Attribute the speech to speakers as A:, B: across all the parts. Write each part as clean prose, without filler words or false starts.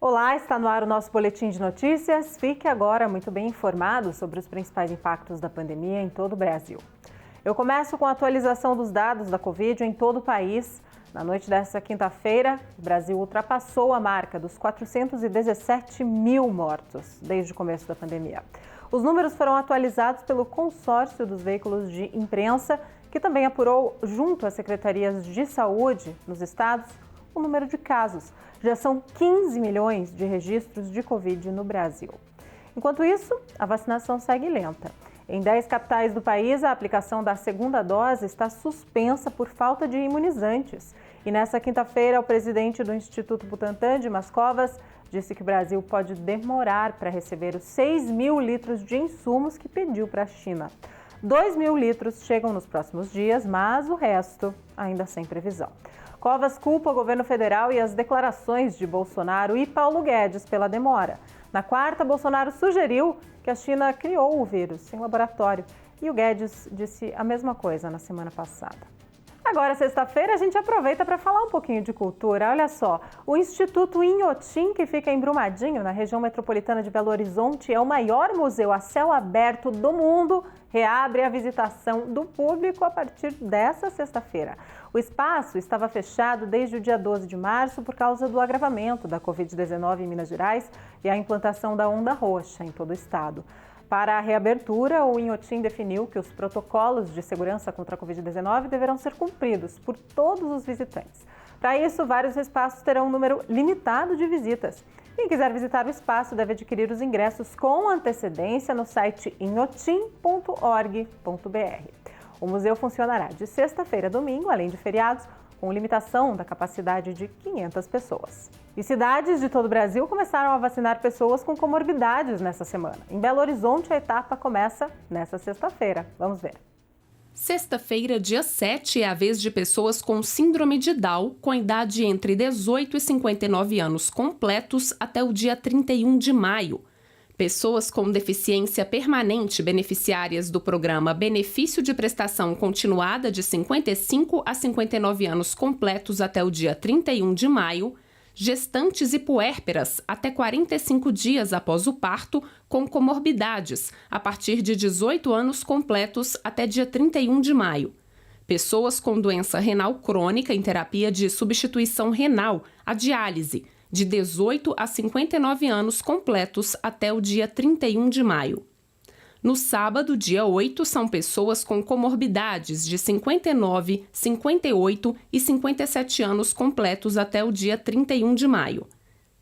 A: Olá, está no ar o nosso boletim de notícias. Fique agora muito bem informado sobre os principais impactos da pandemia em todo o Brasil. Eu começo com a atualização dos dados da Covid em todo o país. Na noite desta quinta-feira, o Brasil ultrapassou a marca dos 417 mil mortos desde o começo da pandemia. Os números foram atualizados pelo consórcio dos veículos de imprensa, que também apurou, junto às secretarias de saúde nos estados, o número de casos. Já são 15 milhões de registros de Covid no Brasil. Enquanto isso, a vacinação segue lenta. Em 10 capitais do país, a aplicação da segunda dose está suspensa por falta de imunizantes. E nessa quinta-feira, o presidente do Instituto Butantan, Dimas Covas, disse que o Brasil pode demorar para receber os 6 mil litros de insumos que pediu para a China. 2 mil litros chegam nos próximos dias, mas o resto ainda sem previsão. Covas culpa o governo federal e as declarações de Bolsonaro e Paulo Guedes pela demora. Na quarta, Bolsonaro sugeriu que a China criou o vírus em laboratório e o Guedes disse a mesma coisa na semana passada. Agora, sexta-feira, a gente aproveita para falar um pouquinho de cultura. Olha só, o Instituto Inhotim, que fica em Brumadinho, na região metropolitana de Belo Horizonte, é o maior museu a céu aberto do mundo, reabre a visitação do público a partir dessa sexta-feira. O espaço estava fechado desde o dia 12 de março por causa do agravamento da Covid-19 em Minas Gerais e a implantação da onda roxa em todo o estado. Para a reabertura, o Inhotim definiu que os protocolos de segurança contra a Covid-19 deverão ser cumpridos por todos os visitantes. Para isso, vários espaços terão um número limitado de visitas. Quem quiser visitar o espaço deve adquirir os ingressos com antecedência no site inhotim.org.br. O museu funcionará de sexta-feira a domingo, além de feriados, com limitação da capacidade de 500 pessoas. E cidades de todo o Brasil começaram a vacinar pessoas com comorbidades nessa semana. Em Belo Horizonte, a etapa começa nesta sexta-feira. Vamos ver.
B: Sexta-feira, dia 7, é a vez de pessoas com síndrome de Down, com idade entre 18 e 59 anos completos até o dia 31 de maio. Pessoas com deficiência permanente beneficiárias do programa Benefício de Prestação Continuada de 55 a 59 anos completos até o dia 31 de maio, gestantes e puérperas até 45 dias após o parto com comorbidades, a partir de 18 anos completos até dia 31 de maio. Pessoas com doença renal crônica em terapia de substituição renal, a diálise, de 18 a 59 anos completos até o dia 31 de maio. No sábado, dia 8, são pessoas com comorbidades de 59, 58 e 57 anos completos até o dia 31 de maio.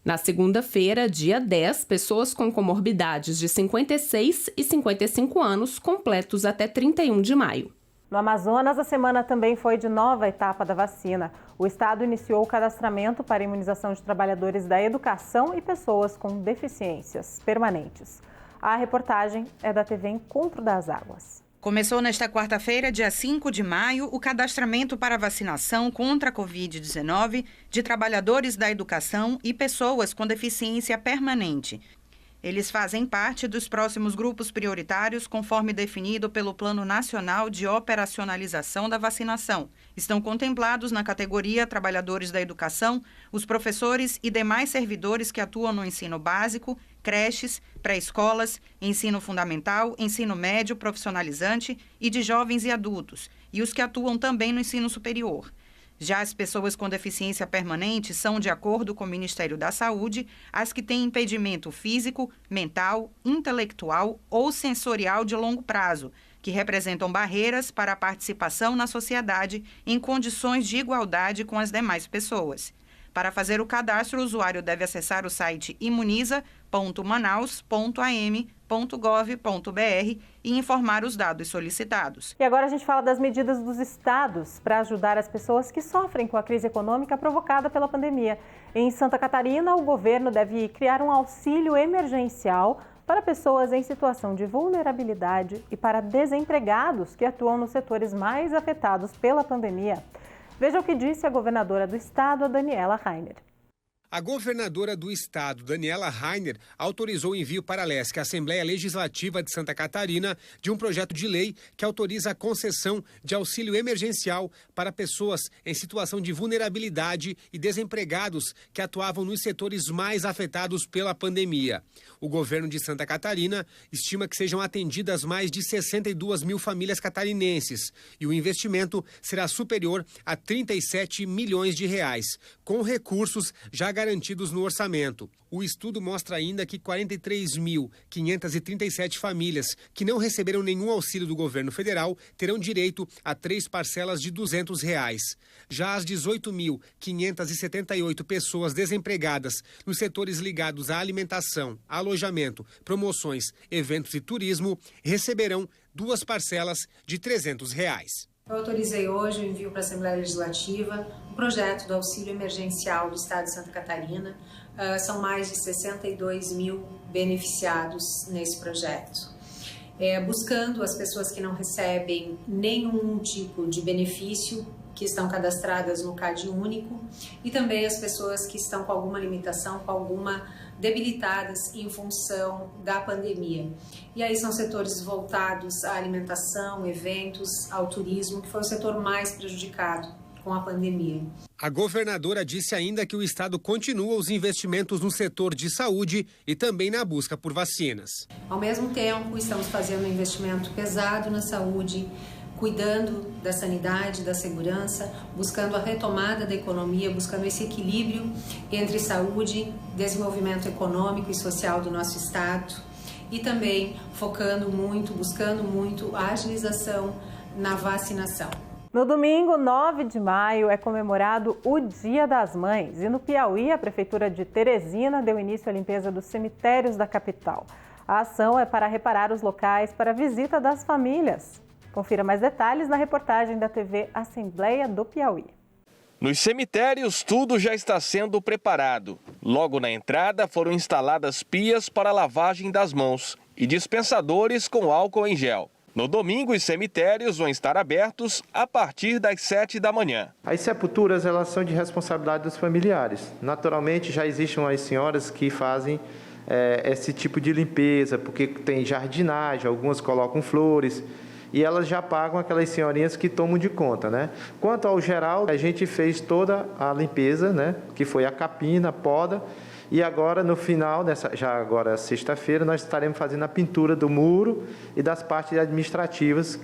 B: Na segunda-feira, dia 10, pessoas com comorbidades de 56 e 55 anos completos até 31 de maio.
A: No Amazonas, a semana também foi de nova etapa da vacina. O estado iniciou o cadastramento para a imunização de trabalhadores da educação e pessoas com deficiências permanentes. A reportagem é da TV Encontro das Águas.
C: Começou nesta quarta-feira, dia 5 de maio, o cadastramento para vacinação contra a Covid-19 de trabalhadores da educação e pessoas com deficiência permanente. Eles fazem parte dos próximos grupos prioritários, conforme definido pelo Plano Nacional de Operacionalização da Vacinação. Estão contemplados na categoria Trabalhadores da Educação os professores e demais servidores que atuam no ensino básico, creches, pré-escolas, ensino fundamental, ensino médio, profissionalizante e de jovens e adultos, e os que atuam também no ensino superior. Já as pessoas com deficiência permanente são, de acordo com o Ministério da Saúde, as que têm impedimento físico, mental, intelectual ou sensorial de longo prazo, que representam barreiras para a participação na sociedade em condições de igualdade com as demais pessoas. Para fazer o cadastro, o usuário deve acessar o site imuniza.manaus.am.gov.br e informar os dados solicitados.
A: E agora a gente fala das medidas dos estados para ajudar as pessoas que sofrem com a crise econômica provocada pela pandemia. Em Santa Catarina, o governo deve criar um auxílio emergencial para pessoas em situação de vulnerabilidade e para desempregados que atuam nos setores mais afetados pela pandemia. Veja o que disse a governadora do estado, a Daniela Rainer.
D: A governadora do estado, Daniela Rainer, autorizou o envio para a LESC, a Assembleia Legislativa de Santa Catarina, de um projeto de lei que autoriza a concessão de auxílio emergencial para pessoas em situação de vulnerabilidade e desempregados que atuavam nos setores mais afetados pela pandemia. O governo de Santa Catarina estima que sejam atendidas mais de 62 mil famílias catarinenses e o investimento será superior a 37 milhões de reais, com recursos já garantidos no orçamento. O estudo mostra ainda que 43.537 famílias que não receberam nenhum auxílio do governo federal terão direito a 3 parcelas de R$200. Já as 18.578 pessoas desempregadas nos setores ligados à alimentação, alojamento, promoções, eventos e turismo receberão 2 parcelas de R$300.
E: Eu autorizei hoje o envio para a Assembleia Legislativa o projeto do auxílio emergencial do Estado de Santa Catarina. São mais de 62 mil beneficiados nesse projeto. Buscando as pessoas que não recebem nenhum tipo de benefício, que estão cadastradas no CAD único, e também as pessoas que estão com alguma limitação, com alguma debilitadas em função da pandemia. E aí são setores voltados à alimentação, eventos, ao turismo, que foi o setor mais prejudicado com a pandemia.
D: A governadora disse ainda que o estado continua os investimentos no setor de saúde e também na busca por vacinas.
E: Ao mesmo tempo, estamos fazendo um investimento pesado na saúde, cuidando da sanidade, da segurança, buscando a retomada da economia, buscando esse equilíbrio entre saúde, desenvolvimento econômico e social do nosso estado e também focando muito, buscando muito a agilização na vacinação.
A: No domingo, 9 de maio, é comemorado o Dia das Mães e no Piauí, a Prefeitura de Teresina deu início à limpeza dos cemitérios da capital. A ação é para reparar os locais para a visita das famílias. Confira mais detalhes na reportagem da TV Assembleia do Piauí.
F: Nos cemitérios, tudo já está sendo preparado. Logo na entrada, foram instaladas pias para lavagem das mãos e dispensadores com álcool em gel. No domingo, os cemitérios vão estar abertos a partir das 7 da manhã.
G: As sepulturas, elas são de responsabilidade dos familiares. Naturalmente, já existem umas senhoras que fazem esse tipo de limpeza, porque tem jardinagem, algumas colocam flores, e elas já pagam aquelas senhorinhas que tomam de conta, né? Quanto ao geral, a gente fez toda a limpeza, né? Que foi a capina, a poda, e agora no final, já agora sexta-feira, nós estaremos fazendo a pintura do muro e das partes administrativas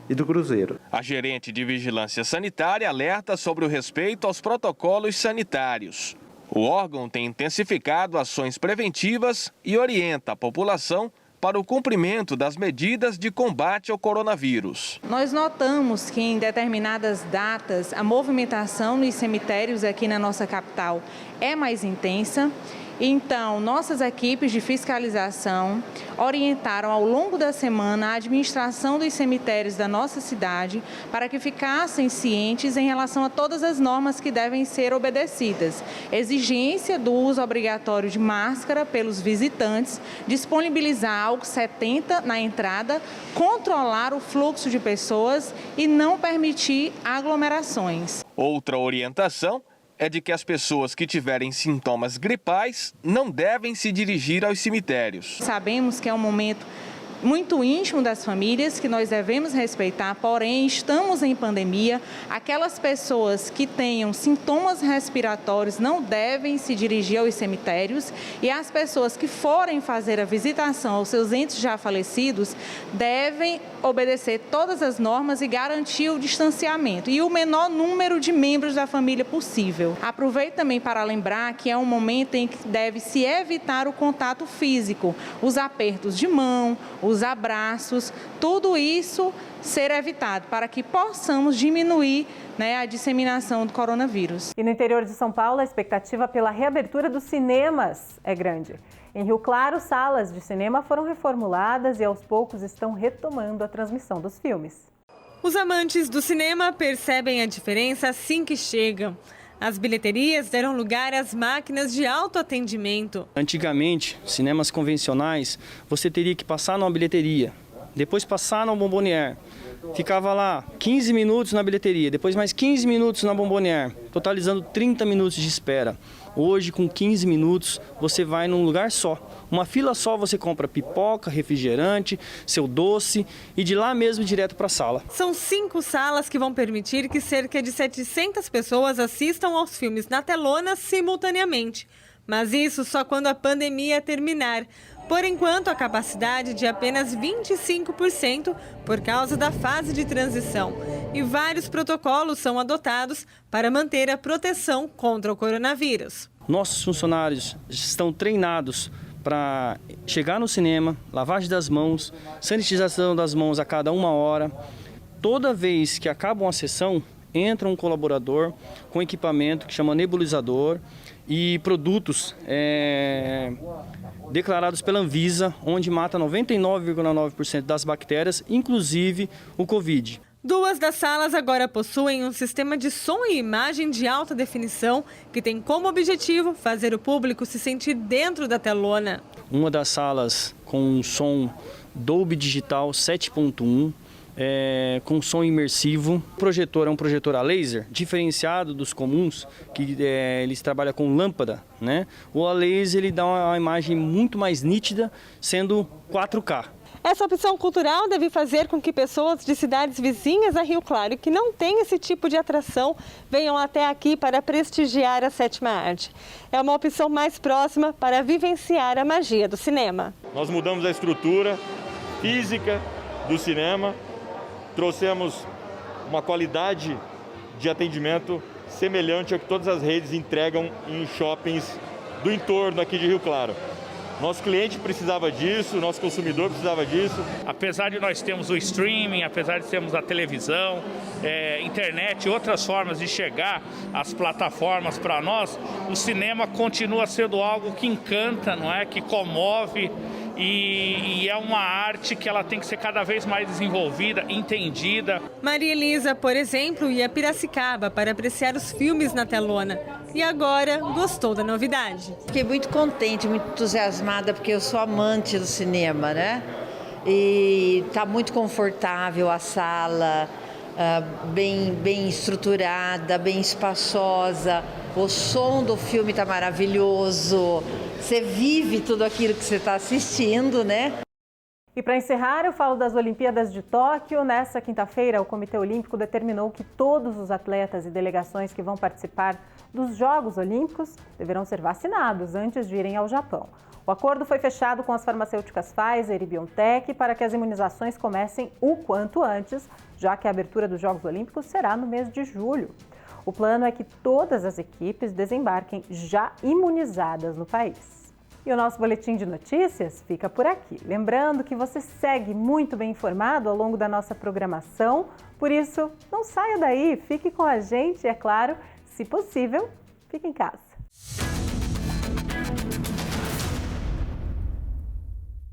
G: e do cruzeiro.
F: A gerente de vigilância sanitária alerta sobre o respeito aos protocolos sanitários. O órgão tem intensificado ações preventivas e orienta a população para o cumprimento das medidas de combate ao coronavírus.
H: Nós notamos que em determinadas datas a movimentação nos cemitérios aqui na nossa capital é mais intensa. Então, nossas equipes de fiscalização orientaram ao longo da semana a administração dos cemitérios da nossa cidade para que ficassem cientes em relação a todas as normas que devem ser obedecidas. Exigência do uso obrigatório de máscara pelos visitantes, disponibilizar álcool 70 na entrada, controlar o fluxo de pessoas e não permitir aglomerações.
F: Outra orientação é de que as pessoas que tiverem sintomas gripais não devem se dirigir aos cemitérios.
H: Sabemos que é um momento muito íntimo das famílias, que nós devemos respeitar, porém estamos em pandemia. Aquelas pessoas que tenham sintomas respiratórios não devem se dirigir aos cemitérios e as pessoas que forem fazer a visitação aos seus entes já falecidos devem obedecer todas as normas e garantir o distanciamento e o menor número de membros da família possível. Aproveito também para lembrar que é um momento em que deve-se evitar o contato físico, os apertos de mão, os abraços, tudo isso ser evitado para que possamos diminuir a disseminação do coronavírus.
A: E no interior de São Paulo, a expectativa pela reabertura dos cinemas é grande. Em Rio Claro, salas de cinema foram reformuladas e aos poucos estão retomando a transmissão dos filmes.
I: Os amantes do cinema percebem a diferença assim que chegam. As bilheterias deram lugar às máquinas de autoatendimento.
J: Antigamente, cinemas convencionais, você teria que passar numa bilheteria, depois passar no bombonier, ficava lá 15 minutos na bilheteria, depois mais 15 minutos na Bombonière, totalizando 30 minutos de espera. Hoje, com 15 minutos, você vai num lugar só. Uma fila só, você compra pipoca, refrigerante, seu doce e de lá mesmo direto para a sala.
I: São 5 salas que vão permitir que cerca de 700 pessoas assistam aos filmes na telona simultaneamente. Mas isso só quando a pandemia terminar. Por enquanto, a capacidade de apenas 25% por causa da fase de transição. E vários protocolos são adotados para manter a proteção contra o coronavírus.
J: Nossos funcionários estão treinados para chegar no cinema, lavagem das mãos, sanitização das mãos a cada 1 hora. Toda vez que acaba uma sessão, entra um colaborador com equipamento que chama nebulizador e produtos declarados pela Anvisa, onde mata 99,9% das bactérias, inclusive o Covid.
I: 2 das salas agora possuem um sistema de som e imagem de alta definição que tem como objetivo fazer o público se sentir dentro da telona.
J: Uma das salas com um som Dolby Digital 7.1, com som imersivo. O projetor é um projetor a laser, diferenciado dos comuns, que eles trabalham com lâmpada, né? O a laser ele dá uma imagem muito mais nítida, sendo 4K.
I: Essa opção cultural deve fazer com que pessoas de cidades vizinhas a Rio Claro, que não têm esse tipo de atração, venham até aqui para prestigiar a 7ª arte. É uma opção mais próxima para vivenciar a magia do cinema.
K: Nós mudamos a estrutura física do cinema, trouxemos uma qualidade de atendimento semelhante ao que todas as redes entregam em shoppings do entorno aqui de Rio Claro. Nosso cliente precisava disso, nosso consumidor precisava disso.
L: Apesar de nós termos o streaming, apesar de termos a televisão, internet e outras formas de chegar às plataformas para nós, o cinema continua sendo algo que encanta, não é? Que comove e é uma arte que ela tem que ser cada vez mais desenvolvida, entendida.
I: Maria Elisa, por exemplo, ia a Piracicaba para apreciar os filmes na telona. E agora gostou da novidade.
M: Fiquei muito contente, muito entusiasmada, porque eu sou amante do cinema, né? E está muito confortável a sala, bem estruturada, bem espaçosa. O som do filme está maravilhoso. Você vive tudo aquilo que você está assistindo, né?
A: E para encerrar, eu falo das Olimpíadas de Tóquio. Nessa quinta-feira, o Comitê Olímpico determinou que todos os atletas e delegações que vão participar dos Jogos Olímpicos deverão ser vacinados antes de irem ao Japão. O acordo foi fechado com as farmacêuticas Pfizer e BioNTech para que as imunizações comecem o quanto antes, já que a abertura dos Jogos Olímpicos será no mês de julho. O plano é que todas as equipes desembarquem já imunizadas no país. E o nosso boletim de notícias fica por aqui. Lembrando que você segue muito bem informado ao longo da nossa programação, por isso não saia daí, fique com a gente e, é claro, se possível, fique em casa.